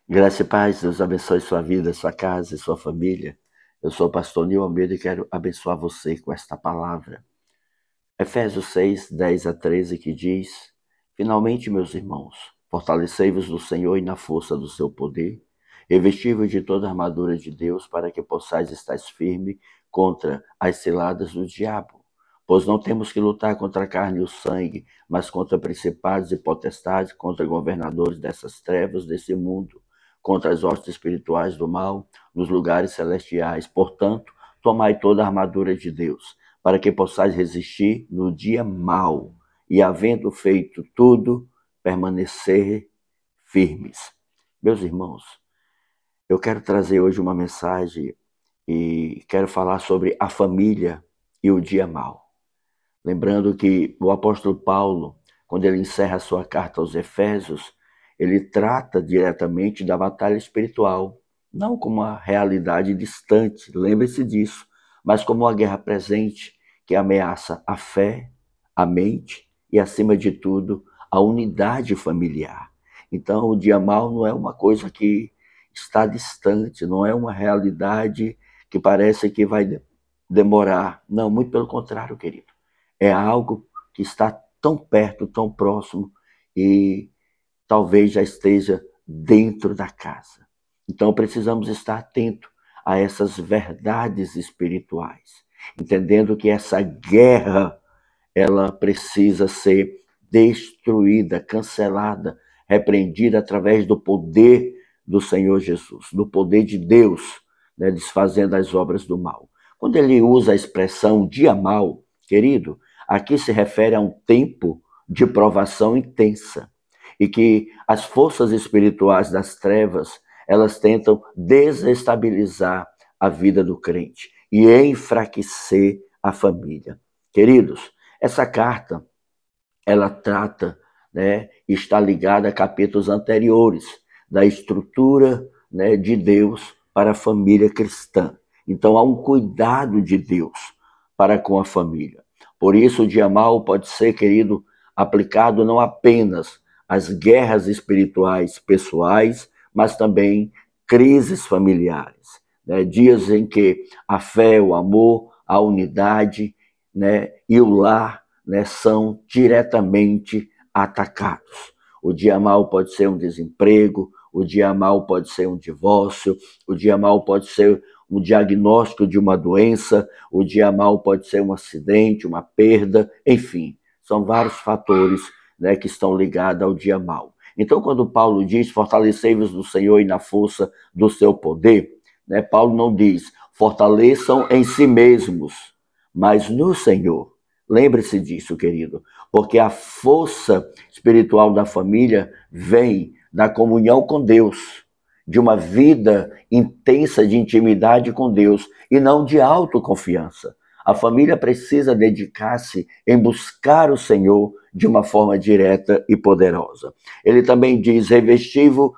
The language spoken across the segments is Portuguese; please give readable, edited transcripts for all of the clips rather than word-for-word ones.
Graça e paz, Deus abençoe sua vida, sua casa e sua família. Eu sou o pastor Nil Almeida e quero abençoar você com esta palavra. Efésios 6, 10 a 13, que diz: Finalmente, meus irmãos, fortalecei-vos no Senhor e na força do seu poder, revesti-vos de toda a armadura de Deus, para que possais estar firme contra as ciladas do diabo. Pois não temos que lutar contra a carne e o sangue, mas contra principados e potestades, contra governadores dessas trevas desse mundo, contra as hostes espirituais do mal nos lugares celestiais. Portanto, tomai toda a armadura de Deus, para que possais resistir no dia mau e, havendo feito tudo, permanecer firmes. Meus irmãos, eu quero trazer hoje uma mensagem e quero falar sobre a família e o dia mau. Lembrando que o apóstolo Paulo, quando ele encerra a sua carta aos Efésios, ele trata diretamente da batalha espiritual, não como uma realidade distante, lembre-se disso, mas como uma guerra presente que ameaça a fé, a mente e, acima de tudo, a unidade familiar. Então, o dia mau não é uma coisa que está distante, não é uma realidade que parece que vai demorar. Não, muito pelo contrário, querido. É algo que está tão perto, tão próximo e talvez já esteja dentro da casa. Então precisamos estar atentos a essas verdades espirituais, entendendo que essa guerra ela precisa ser destruída, cancelada, repreendida através do poder do Senhor Jesus, do poder de Deus, né, desfazendo as obras do mal. Quando ele usa a expressão dia mau, querido, aqui se refere a um tempo de provação intensa e que as forças espirituais das trevas, elas tentam desestabilizar a vida do crente e enfraquecer a família. Queridos, essa carta, ela trata, né, está ligada a capítulos anteriores da estrutura, né, de Deus para a família cristã. Então há um cuidado de Deus para com a família. Por isso o dia mau pode ser, querido, aplicado não apenas às guerras espirituais pessoais, mas também crises familiares, né? Dias em que a fé, o amor, a unidade, né, e o lar, né, são diretamente atacados. O dia mau pode ser um desemprego, o dia mau pode ser um divórcio, o dia mau pode ser um diagnóstico de uma doença, o dia mau pode ser um acidente, uma perda, enfim, são vários fatores, né, que estão ligados ao dia mau. Então, quando Paulo diz, fortalecei-vos no Senhor e na força do seu poder, né, Paulo não diz, fortaleçam em si mesmos, mas no Senhor. Lembre-se disso, querido, porque a força espiritual da família vem da comunhão com Deus, de uma vida intensa de intimidade com Deus e não de autoconfiança. A família precisa dedicar-se em buscar o Senhor de uma forma direta e poderosa. Ele também diz, revesti-vos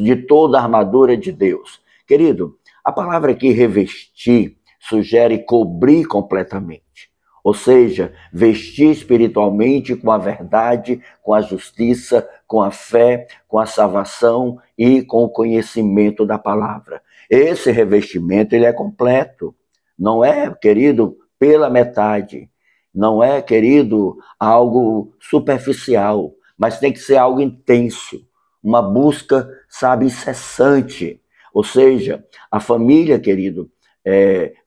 de toda a armadura de Deus. Querido, a palavra aqui revestir sugere cobrir completamente. Ou seja, vestir espiritualmente com a verdade, com a justiça, com a fé, com a salvação e com o conhecimento da palavra. Esse revestimento ele é completo. Não é, querido, pela metade. Não é, querido, algo superficial, mas tem que ser algo intenso. Uma busca, sabe, incessante. Ou seja, a família, querido,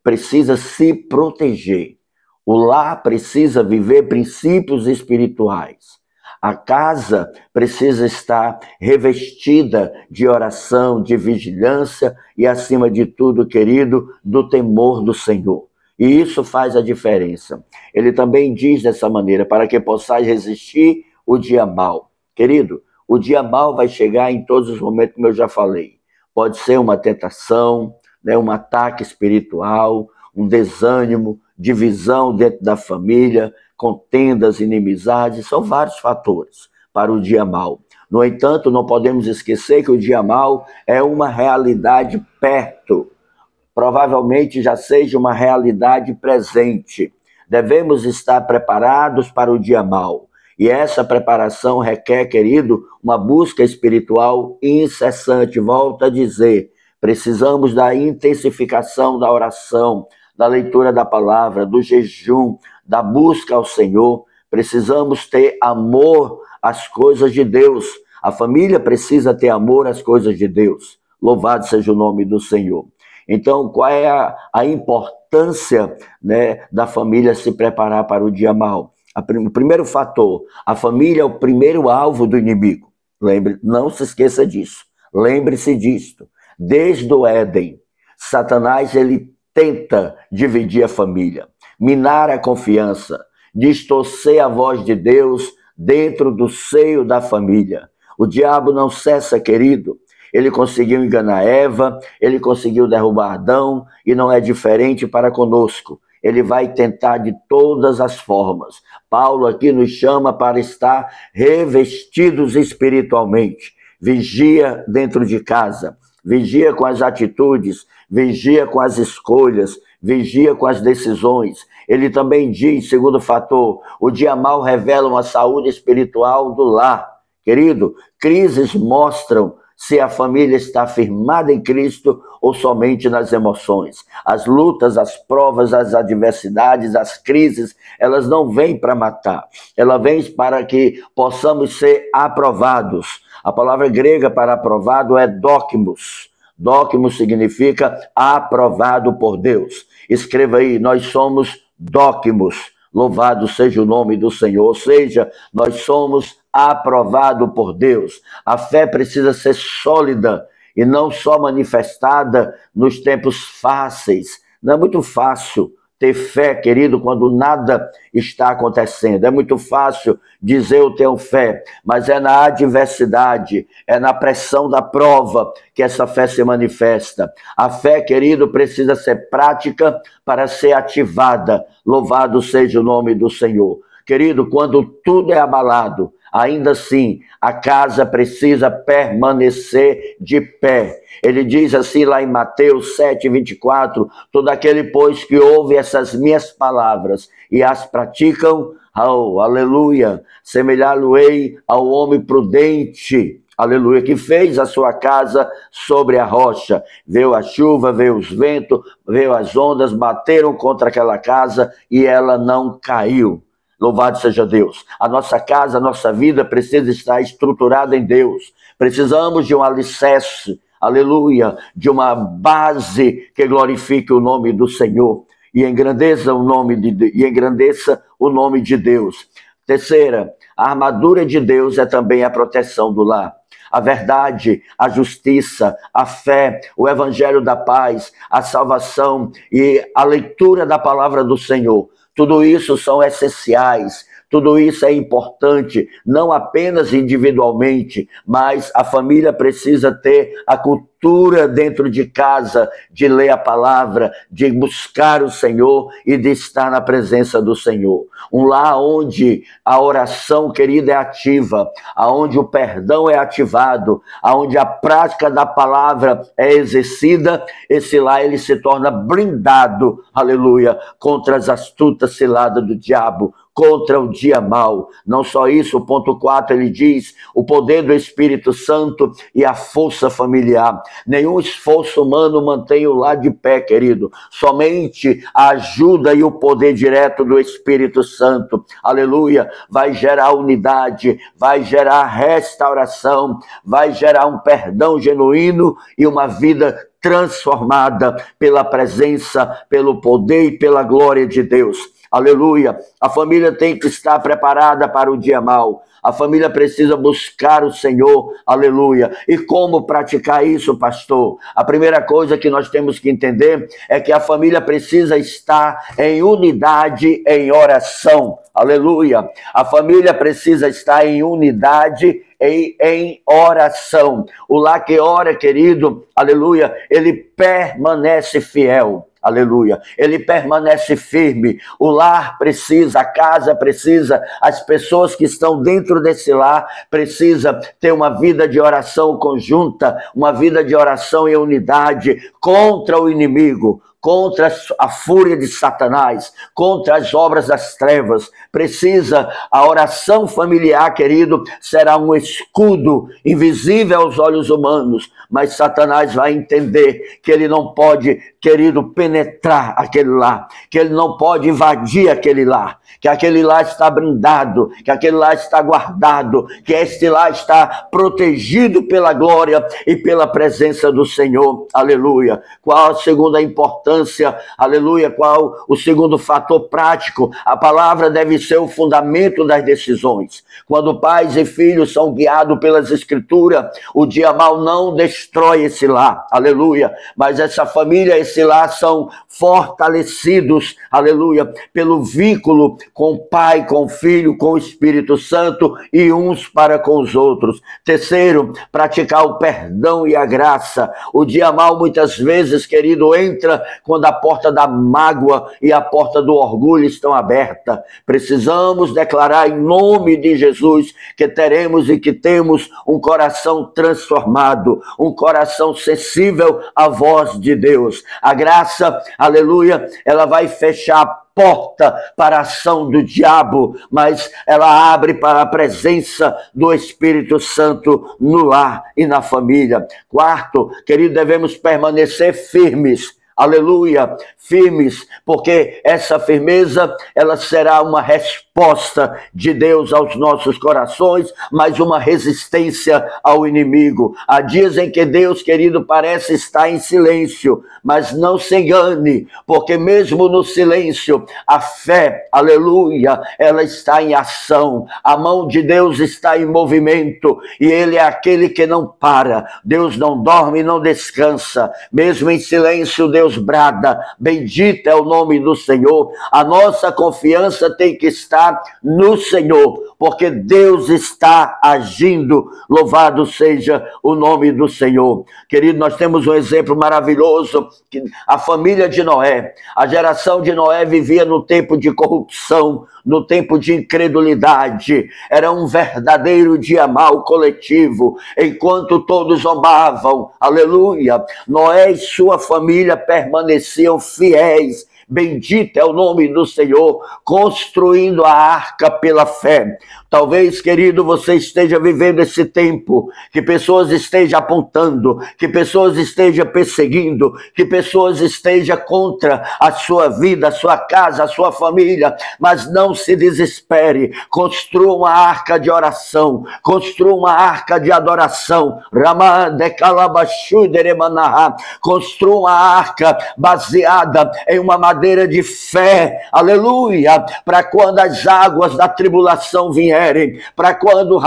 precisa se proteger. O lar precisa viver princípios espirituais. A casa precisa estar revestida de oração, de vigilância e, acima de tudo, querido, do temor do Senhor. E isso faz a diferença. Ele também diz dessa maneira, para que possais resistir o dia mau. Querido, o dia mau vai chegar em todos os momentos, como eu já falei. Pode ser uma tentação, né, um ataque espiritual, um desânimo, divisão dentro da família, contendas, inimizades, são vários fatores para o dia mau. No entanto, não podemos esquecer que o dia mau é uma realidade perto, provavelmente já seja uma realidade presente. Devemos estar preparados para o dia mau E essa preparação requer, querido, uma busca espiritual incessante. Volto a dizer, precisamos da intensificação da oração, da leitura da palavra, do jejum, da busca ao Senhor. Precisamos ter amor às coisas de Deus. A família precisa ter amor às coisas de Deus. Louvado seja o nome do Senhor. Então, qual é a importância, né, da família se preparar para o dia mau? O primeiro fator, a família é o primeiro alvo do inimigo. Lembre, não se esqueça disso. Lembre-se disto. Desde o Éden, Satanás ele tenta dividir a família, minar a confiança, distorcer a voz de Deus dentro do seio da família. O diabo não cessa, querido. Ele conseguiu enganar Eva, ele conseguiu derrubar Adão, e não é diferente para conosco. Ele vai tentar de todas as formas. Paulo aqui nos chama para estar revestidos espiritualmente. Vigia dentro de casa, vigia com as atitudes, vigia com as escolhas, vigia com as decisões. Ele também diz, segundo fator, o dia mau revela uma saúde espiritual do lar. Querido, crises mostram se a família está firmada em Cristo ou somente nas emoções. As lutas, as provas, as adversidades, as crises, elas não vêm para matar. Elas vêm para que possamos ser aprovados. A palavra grega para aprovado é dokimos. Dokimos significa aprovado por Deus. Escreva aí, nós somos dokimos. Louvado seja o nome do Senhor. Ou seja, nós somos aprovado por Deus. A fé precisa ser sólida e não só manifestada nos tempos fáceis. Não é muito fácil ter fé, querido, quando nada está acontecendo. É muito fácil dizer eu tenho fé, mas é na adversidade, é na pressão da prova que essa fé se manifesta. A fé, querido, precisa ser prática para ser ativada. Louvado seja o nome do Senhor. Querido, quando tudo é abalado, ainda assim, a casa precisa permanecer de pé. Ele diz assim lá em Mateus 7:24, todo aquele, pois, que ouve essas minhas palavras e as praticam, oh, aleluia, semelhá-lo-ei ao homem prudente, aleluia, que fez a sua casa sobre a rocha. Veio a chuva, veio os ventos, veio as ondas, bateram contra aquela casa e ela não caiu. Louvado seja Deus. A nossa casa, a nossa vida precisa estar estruturada em Deus. Precisamos de um alicerce, aleluia, de uma base que glorifique o nome do Senhor e engrandeça o nome de Deus. Terceira, a armadura de Deus é também a proteção do lar. A verdade, a justiça, a fé, o evangelho da paz, a salvação e a leitura da palavra do Senhor. Tudo isso são essenciais, tudo isso é importante, não apenas individualmente, mas a família precisa ter a cultura dentro de casa, de ler a palavra, de buscar o Senhor e de estar na presença do Senhor. Um lar onde a oração, querida, é ativa, onde o perdão é ativado, onde a prática da palavra é exercida, esse lar ele se torna blindado, aleluia, contra as astutas ciladas do diabo, contra o dia mau. Não só isso, o ponto 4 ele diz, o poder do Espírito Santo e a força familiar. Nenhum esforço humano mantém o lar de pé, querido. Somente a ajuda e o poder direto do Espírito Santo, aleluia, vai gerar unidade, vai gerar restauração, vai gerar um perdão genuíno e uma vida transformada pela presença, pelo poder e pela glória de Deus. Aleluia. A família tem que estar preparada para o dia mau. A família precisa buscar o Senhor, aleluia. E como praticar isso, pastor? A primeira coisa que nós temos que entender é que a família precisa estar em unidade, em oração, aleluia. A família precisa estar em unidade, em oração. O lar que ora, querido, aleluia, ele permanece fiel. Aleluia, ele permanece firme, o lar precisa, a casa precisa, as pessoas que estão dentro desse lar precisa ter uma vida de oração conjunta, uma vida de oração em unidade contra o inimigo, contra a fúria de Satanás, contra as obras das trevas. A oração familiar, querido, será um escudo invisível aos olhos humanos, mas Satanás vai entender que ele não pode, querido, penetrar aquele lar, que ele não pode invadir aquele lar, que aquele lar está blindado, que aquele lar está guardado, que este lar está protegido pela glória e pela presença do Senhor. Aleluia. Qual a segunda importância? Aleluia. Qual o segundo fator prático? A palavra deve ser o fundamento das decisões. Quando pais e filhos são guiados pelas Escrituras, o dia mau não destrói esse lar. Aleluia. Mas essa família, esse lar são fortalecidos, aleluia, pelo vínculo com o Pai, com o Filho, com o Espírito Santo e uns para com os outros. Terceiro, praticar o perdão e a graça. O dia mau muitas vezes, querido, entra quando a porta da mágoa e a porta do orgulho estão abertas. Precisamos declarar em nome de Jesus que teremos e que temos um coração transformado, um coração sensível à voz de Deus. A graça, aleluia, ela vai fechar a porta para a ação do diabo, mas ela abre para a presença do Espírito Santo no lar e na família. Quarto, querido, devemos permanecer firmes. Aleluia, firmes, porque essa firmeza, ela será uma resposta de Deus aos nossos corações, mas uma resistência ao inimigo. Há dias em que Deus, querido, parece estar em silêncio, mas não se engane, porque mesmo no silêncio, a fé, aleluia, ela está em ação. A mão de Deus está em movimento, e Ele é aquele que não para. Deus não dorme e não descansa. Mesmo em silêncio, Deus brada, bendito é o nome do Senhor. A nossa confiança tem que estar no Senhor, porque Deus está agindo. Louvado seja o nome do Senhor. Querido, nós temos um exemplo maravilhoso, que a família de Noé, a geração de Noé vivia no tempo de corrupção, no tempo de incredulidade. Era um verdadeiro dia mau coletivo, enquanto todos zombavam, aleluia, Noé e sua família permaneciam fiéis. Bendito é o nome do Senhor, construindo a arca pela fé. Talvez, querido, você esteja vivendo esse tempo, que pessoas estejam apontando, que pessoas estejam perseguindo, que pessoas estejam contra a sua vida, a sua casa, a sua família, mas não se desespere. Construa uma arca de oração, construa uma arca de adoração. Construa uma arca baseada em uma madeira de fé, aleluia, para quando as águas da tribulação vierem, para quando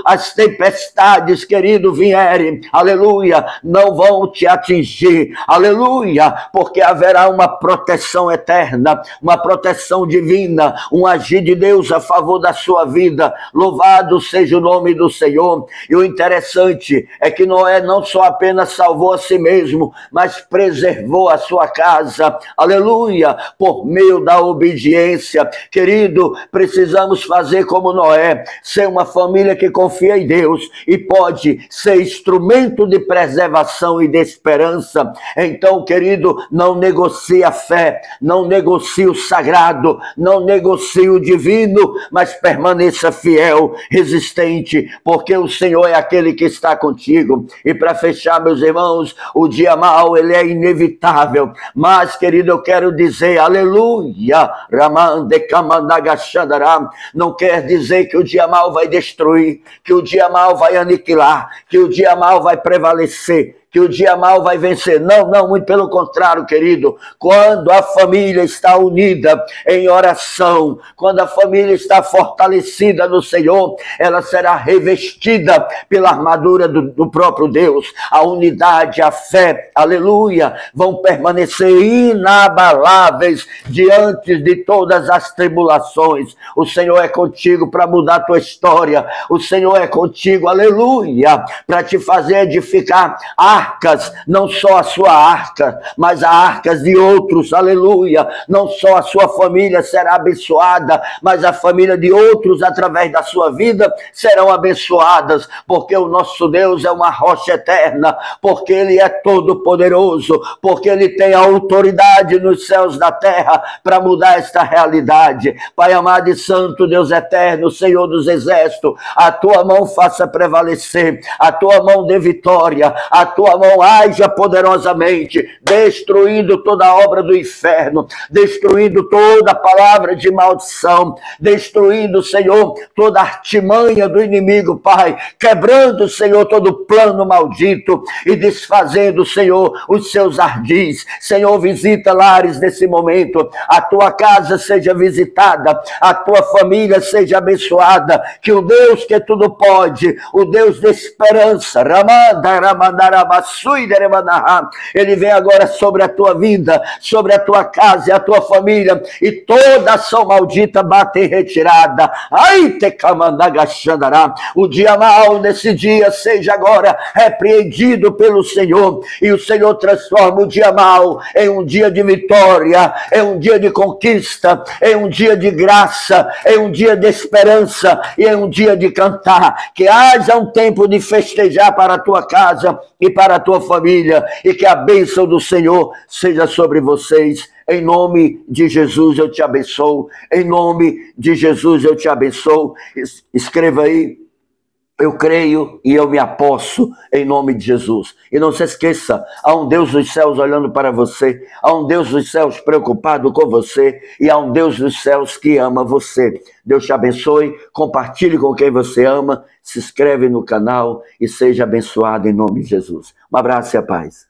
as tempestades, querido, vierem, aleluia, não vão te atingir, aleluia, porque haverá uma proteção eterna, uma proteção divina, um agir de Deus a favor da sua vida. Louvado seja o nome do Senhor. E o interessante é que Noé não só apenas salvou a si mesmo, mas preservou a sua casa, aleluia, por meio da obediência. Querido, precisamos fazer como Noé, ser uma família que confia em Deus e pode ser instrumento de preservação e de esperança. Então, querido, não negocie a fé, não negocie o sagrado, não negocie o divino, mas permaneça fiel, resistente, porque o Senhor é aquele que está contigo. E para fechar, meus irmãos, o dia mau, ele é inevitável, mas, querido, eu quero dizer, aleluia, não quer dizer que o dia mau vai destruir, que o dia mau vai aniquilar, que o dia mau vai prevalecer, que o dia mau vai vencer. Não, não, muito pelo contrário, querido. Quando a família está unida em oração, quando a família está fortalecida no Senhor, ela será revestida pela armadura do próprio Deus. A unidade, a fé, aleluia, vão permanecer inabaláveis diante de todas as tribulações. O Senhor é contigo para mudar a tua história. O Senhor é contigo, aleluia, para te fazer edificar arcas, não só a sua arca, mas a arcas de outros, aleluia. Não só a sua família será abençoada, mas a família de outros, através da sua vida, serão abençoadas, porque o nosso Deus é uma rocha eterna, porque Ele é todo poderoso, porque Ele tem autoridade nos céus da terra para mudar esta realidade. Pai amado e santo, Deus eterno, Senhor dos exércitos, a tua mão faça prevalecer, a tua mão dê vitória, a tua mão haja poderosamente, destruindo toda a obra do inferno, destruindo toda palavra de maldição, destruindo, Senhor, toda artimanha do inimigo, Pai, quebrando, Senhor, todo plano maldito e desfazendo, Senhor, os seus ardis. Senhor, visita lares nesse momento, a tua casa seja visitada, a tua família seja abençoada, que o Deus que tudo pode, o Deus de esperança, Ele vem agora sobre a tua vida, sobre a tua casa e a tua família, e toda ação maldita bate em retirada. Ai, te camandagashandará. O dia mau nesse dia seja agora repreendido pelo Senhor, e o Senhor transforma o dia mau em um dia de vitória, em um dia de conquista, em um dia de graça, em um dia de esperança e em um dia de cantar. Que haja um tempo de festejar para a tua casa e para a tua família, e que a bênção do Senhor seja sobre vocês. Em nome de Jesus eu te abençoo. Em nome de Jesus eu te abençoo. Escreva aí: eu creio e eu me aposto em nome de Jesus. E não se esqueça, há um Deus dos céus olhando para você, há um Deus dos céus preocupado com você, e há um Deus dos céus que ama você. Deus te abençoe, compartilhe com quem você ama, se inscreve no canal e seja abençoado em nome de Jesus. Um abraço e a paz.